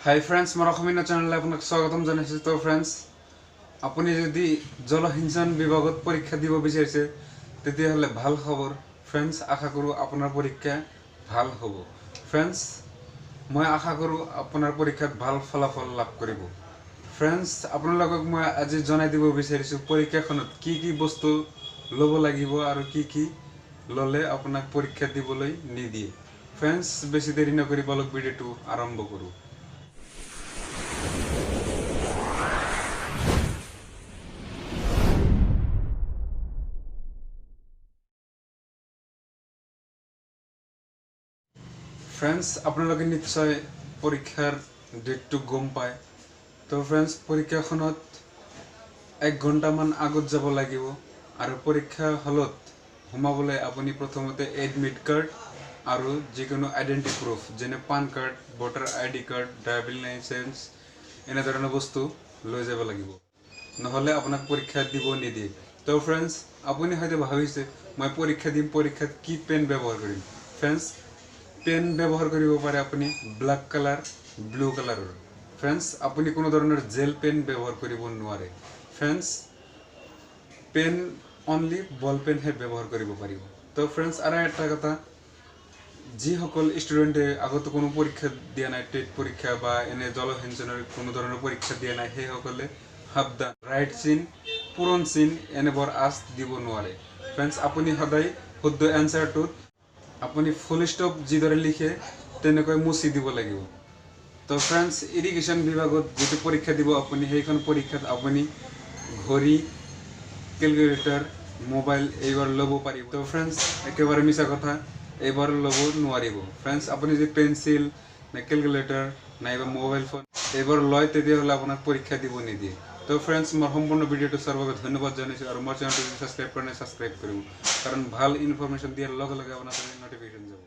হাই friends, মোৰ অসমীয়া চেনেললৈ আপোনাক স্বাগতম জনাইছোঁ। তো ফ্ৰেণ্ডছ, আপুনি যদি জলসিঞ্চন বিভাগত পৰীক্ষা দিব বিচাৰিছে তেতিয়াহ'লে ভাল খবৰ ফ্ৰেণ্ডছ। আশা কৰোঁ আপোনাৰ পৰীক্ষা ভাল হ'ব। ফ্ৰেণ্ডছ, মই আশা কৰোঁ আপোনাৰ পৰীক্ষাত ভাল ফলাফল লাভ কৰিব। ফ্ৰেণ্ডছ, আপোনালোকক মই আজি জনাই দিব বিচাৰিছোঁ পৰীক্ষাখনত কি কি বস্তু ল'ব লাগিব আৰু কি ল'লে আপোনাক পৰীক্ষা দিবলৈ নিদিয়ে। ফ্ৰেণ্ডছ, বেছি দেৰি নকৰি বলক ভিডিঅ'টো আৰম্ভ কৰোঁ। ফ্ৰেণ্ডছ, আপোনালোকে নিশ্চয় পৰীক্ষাৰ ডেটটো গম পায়। তো ফ্ৰেণ্ডছ, পৰীক্ষাখনত 1 ঘণ্টামান আগত যাব লাগিব আৰু পৰীক্ষা হলত সোমাবলৈ আপুনি প্ৰথমতে এডমিট কাৰ্ড আৰু যিকোনো আইডেণ্টি প্ৰুফ যেনে PAN card, voter ID card, driving licence এনেধৰণৰ বস্তু লৈ যাব লাগিব, নহ'লে আপোনাক পৰীক্ষা দিব নিদিয়ে। তো ফ্ৰেণ্ডছ, আপুনি হয়তো ভাবিছে মই পৰীক্ষা দিম, পৰীক্ষাত কি পেন ব্যৱহাৰ কৰিম। ফ্ৰেণ্ডছ, পেন ব্যৱহাৰ কৰিব পাৰে আপুনি ব্লেক কালাৰ, ব্লু কালাৰৰ। ফ্ৰেণ্ডছ, আপুনি কোনো ধৰণৰ জেল পেন ব্যৱহাৰ কৰিব নোৱাৰে। ফ্ৰেণ্ডছ, পেন অনলি বল পেনহে ব্যৱহাৰ কৰিব পাৰিব। তো ফ্ৰেণ্ডছ, আৰু এটা কথা, যিসকল ষ্টুডেণ্টে আগতে কোনো পৰীক্ষা দিয়া নাই, টেট পৰীক্ষা বা এনে জলসিঞ্চনৰ কোনো ধৰণৰ পৰীক্ষা দিয়া নাই, সেইসকলে সাৱধান। ৰাইট চিন, পূৰণ চিন এনেবোৰ আঁচ দিব নোৱাৰে। ফ্ৰেণ্ডছ, আপুনি সদায় শুদ্ধ এনচাৰটোত আপুনি ফুল ষ্টপ যিদৰে লিখে তেনেকৈ মুচি দিব লাগিব। তো ফ্ৰেণ্ডছ, ইৰিগেশ্যন বিভাগত যিটো পৰীক্ষা দিব আপুনি, সেইখন পৰীক্ষাত আপুনি ঘড়ী, কেলকুলেটৰ, মোবাইল এইবোৰ ল'ব পাৰিব। তো ফ্ৰেণ্ডছ, একেবাৰে মিছা কথা, এইবোৰ ল'ব নোৱাৰিব। ফ্ৰেণ্ডছ, আপুনি যদি পেঞ্চিল নে কেলকুলেটৰ নাইবা মোবাইল ফোন এইবোৰ লয় তেতিয়াহ'লে আপোনাক পৰীক্ষা দিব নিদিয়ে। তো ফ্ৰেণ্ডছ, মই সম্পূৰ্ণ ভিডিঅ'টো চোৱাৰ বাবে ধন্যবাদ জনাইছোঁ আৰু মোৰ চেনেলটো যদি ছাবস্ক্ৰাইব কৰা নাই ছাবস্ক্ৰাইব কৰিব, কাৰণ ভাল ইনফৰমেশ্যন দিয়াৰ লগে লগে আপোনাৰ নটিফিকেশ্যন যাব।